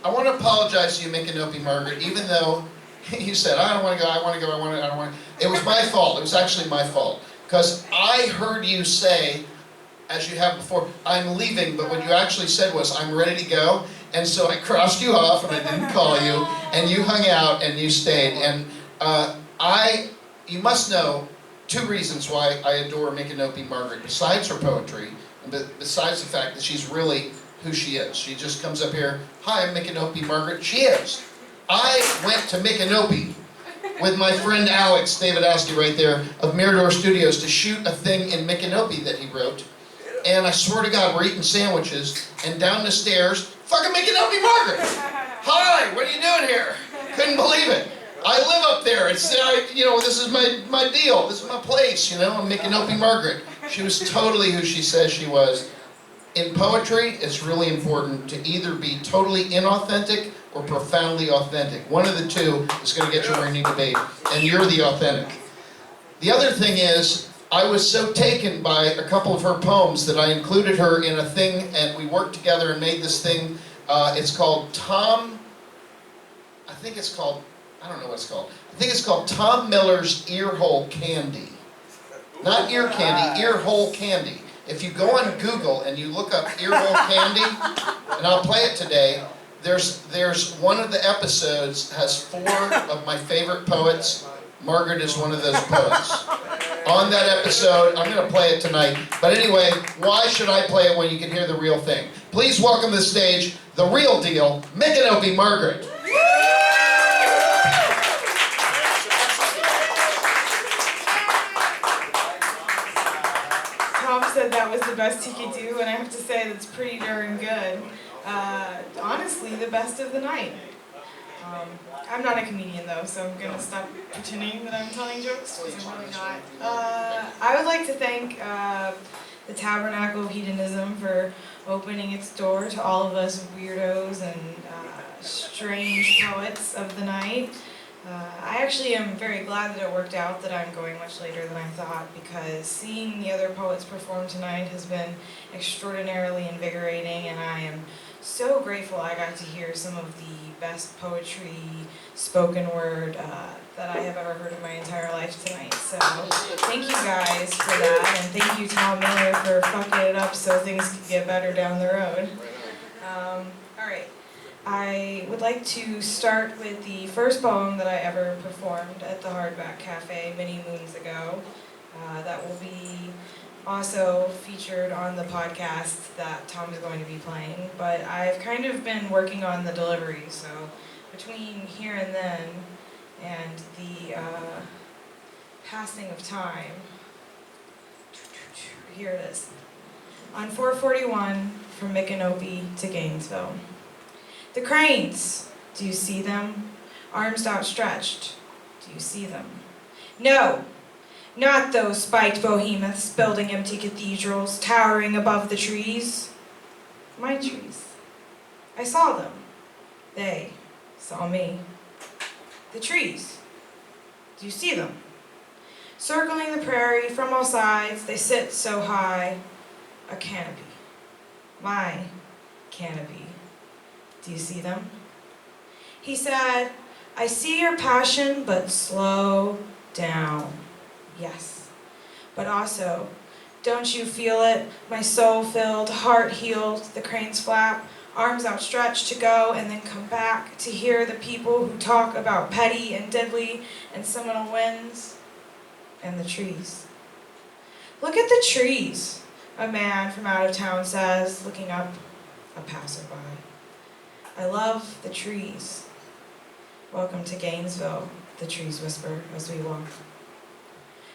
I want to apologize to you, Micanopy Margaret, even though you said, I don't want to go, I don't want to. It was my fault. It was actually my fault. Because I heard you say, as you have before, I'm leaving, but what you actually said was, I'm ready to go. And so I crossed you off and I didn't call you, and you hung out and you stayed. And you must know 2 reasons why I adore Micanopy Margaret, besides her poetry, and besides the fact that she's really who she is. She just comes up here, hi, I'm Micanopy Margaret. She is. I went to Micanopy with my friend Alex, David Askey right there, of Mirador Studios, to shoot a thing in Micanopy that he wrote. And I swear to God, we're eating sandwiches, and down the stairs, fucking Micanopy Margaret! Hi, what are you doing here? Couldn't believe it. I live up there. It's, this is my deal. This is my place, I'm Micanopy Margaret. She was totally who she says she was. In poetry, it's really important to either be totally inauthentic or profoundly authentic. One of the two is going to get you where you need to be, and you're the authentic. The other thing is, I was so taken by a couple of her poems that I included her in a thing, and we worked together and made this thing. It's called Tom Miller's Earhole Candy. Not ear candy, earhole candy. If you go on Google and you look up earhole candy, and I'll play it today, there's one of the episodes has 4 of my favorite poets. Margaret is one of those poets. On that episode, I'm going to play it tonight. But anyway, why should I play it when you can hear the real thing? Please welcome to the stage, the real deal, Micanopy Margaret. Tom said that was the best he could do, and I have to say that's pretty darn good. Honestly, the best of the night. I'm not a comedian though, so I'm gonna stop pretending that I'm telling jokes, because I'm really not. I would like to thank the Tabernacle of Hedonism for opening its door to all of us weirdos and strange poets of the night. I actually am very glad that it worked out that I'm going much later than I thought, because seeing the other poets perform tonight has been extraordinarily invigorating, and I am so grateful I got to hear some of the best poetry, spoken word that I have ever heard in my entire life tonight. So thank you guys for that, and thank you Tom Miller for fucking it up so things could get better down the road. Alright, I would like to start with the first poem that I ever performed at the Hardback Cafe many moons ago. That will be also featured on the podcast that Tom is going to be playing, but I've kind of been working on the delivery, so between here and then and the passing of time, here it is. On 441 from Micanopy to Gainesville. The cranes, do you see them? Arms outstretched, do you see them? No! Not those spiked behemoths building empty cathedrals, towering above the trees. My trees. I saw them. They saw me. The trees. Do you see them? Circling the prairie from all sides, they sit so high. A canopy. My canopy. Do you see them? He said, I see your passion, but slow down. Yes, but also, don't you feel it? My soul-filled, heart-healed, the cranes flap, arms outstretched to go and then come back to hear the people who talk about petty and deadly and seminal winds and the trees. Look at the trees, a man from out of town says, looking up, a passerby. I love the trees. Welcome to Gainesville, the trees whisper as we walk.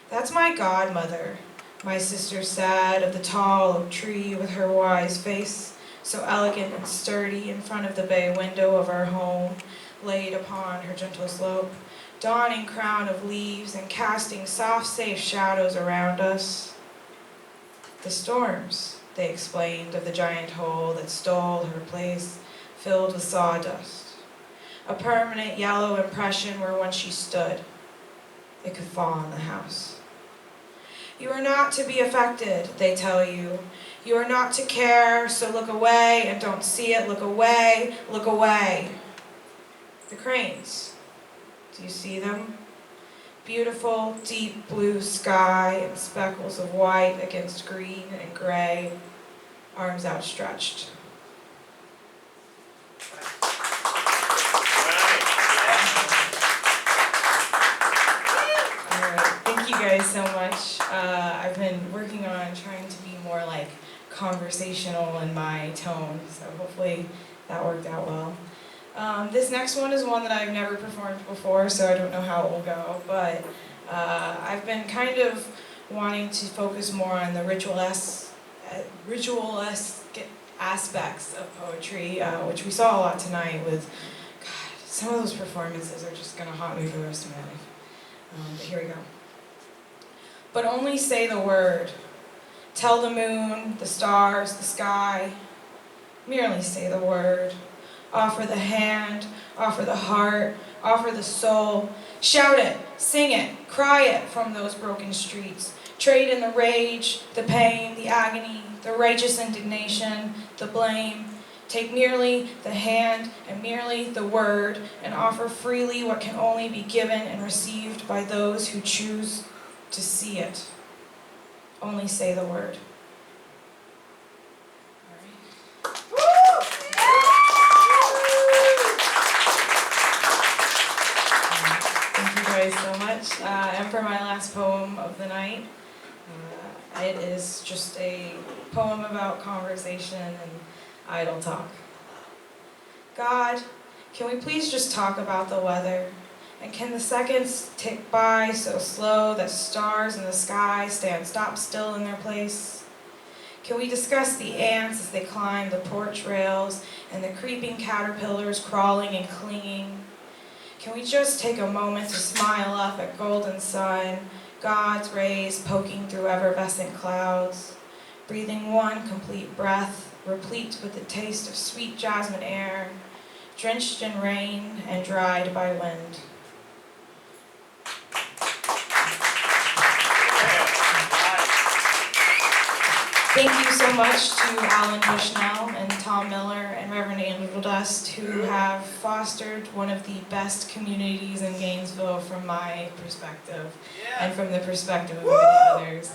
That's my godmother, my sister said, of the tall oak tree with her wise face, so elegant and sturdy in front of the bay window of our home, laid upon her gentle slope, dawning crown of leaves and casting soft, safe shadows around us. The storms, they explained, of the giant hole that stole her place, filled with sawdust. A permanent yellow impression where once she stood. It could fall on the house. You are not to be affected, they tell you. You are not to care, so look away and don't see it. Look away, look away. The cranes. Do you see them? Beautiful, deep blue sky and speckles of white against green and gray, arms outstretched. Thank you guys so much. I've been working on trying to be more like conversational in my tone, so hopefully that worked out well. This next one is one that I've never performed before, so I don't know how it will go, but I've been kind of wanting to focus more on the ritualesque aspects of poetry, which we saw a lot tonight with, God, some of those performances are just going to haunt me for the rest of my life. But here we go. But only say the word. Tell the moon, the stars, the sky. Merely say the word. Offer the hand, offer the heart, offer the soul. Shout it, sing it, cry it from those broken streets. Trade in the rage, the pain, the agony, the righteous indignation, the blame. Take merely the hand and merely the word, and offer freely what can only be given and received by those who choose to see it. Only say the word. Thank you guys so much. And for my last poem of the night, it is just a poem about conversation and idle talk. God, can we please just talk about the weather? And can the seconds tick by so slow that stars in the sky stand stop still in their place? Can we discuss the ants as they climb the porch rails and the creeping caterpillars crawling and clinging? Can we just take a moment to smile up at golden sun, God's rays poking through effervescent clouds, breathing one complete breath, replete with the taste of sweet jasmine air, drenched in rain and dried by wind. Thank you so much to Alan Bushnell and Tom Miller and Reverend Angel Dust, who have fostered one of the best communities in Gainesville from my perspective and from the perspective of many others.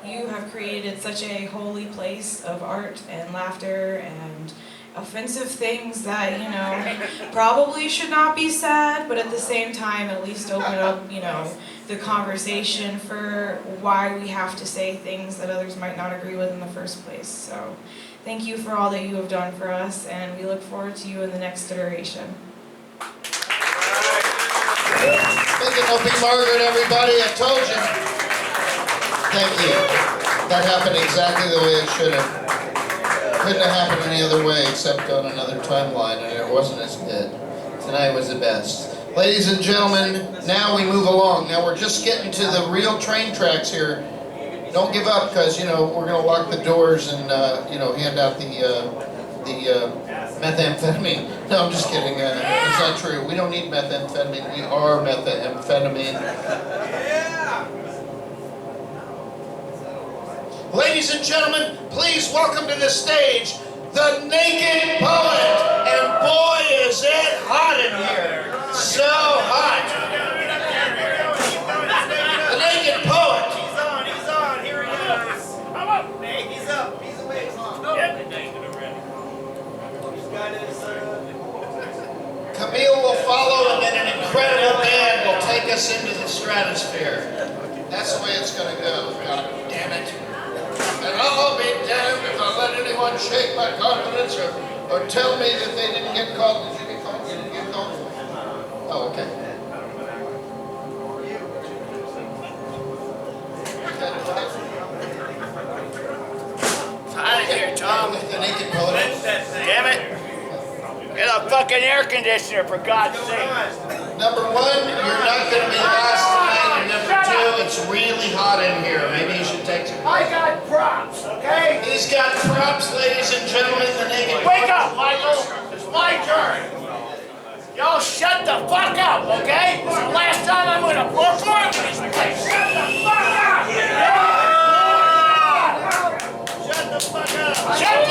You have created such a holy place of art and laughter and offensive things that, you know, probably should not be said, but at the same time at least open up, you know, the conversation for why we have to say things that others might not agree with in the first place. So thank you for all that you have done for us, and we look forward to you in the next iteration. Thank you, Opie Margaret, everybody. I told you. Thank you. That happened exactly the way it should have. Couldn't have happened any other way except on another timeline, and it wasn't as good. Tonight was the best. Ladies and gentlemen, now we move along. Now we're just getting to the real train tracks here. Don't give up, because, you know, we're going to lock the doors and, you know, hand out the methamphetamine. No, I'm just kidding. It's not true. We don't need methamphetamine. We are methamphetamine. Ladies and gentlemen, please welcome to the stage the Naked Poet. And boy, is it hot in here. So hot. The Naked Poet. He's on. Here he is. Come up. He's up. He's away. Yep. He's got his, Camille will follow, and then an incredible band will take us into the stratosphere. That's the way it's going to go. God damn it. And I'll be damned if I let anyone shake my confidence or tell me that they didn't get called. Did you get called? You didn't get called? Oh, okay. out of here, Tom. The Naked Poet. Damn it. Get a fucking air conditioner, for God's sake. Number one, you're not going to be last tonight. And number two, it's really hot in here. Maybe you should take some. I got props, okay? He's got props, ladies and gentlemen. The Naked Poet. Wake up, Michael. It's my turn. Y'all shut the fuck up, okay? This is the last time I'm gonna perform in this place. Shut the fuck up! Yeah! the fuck up! Shut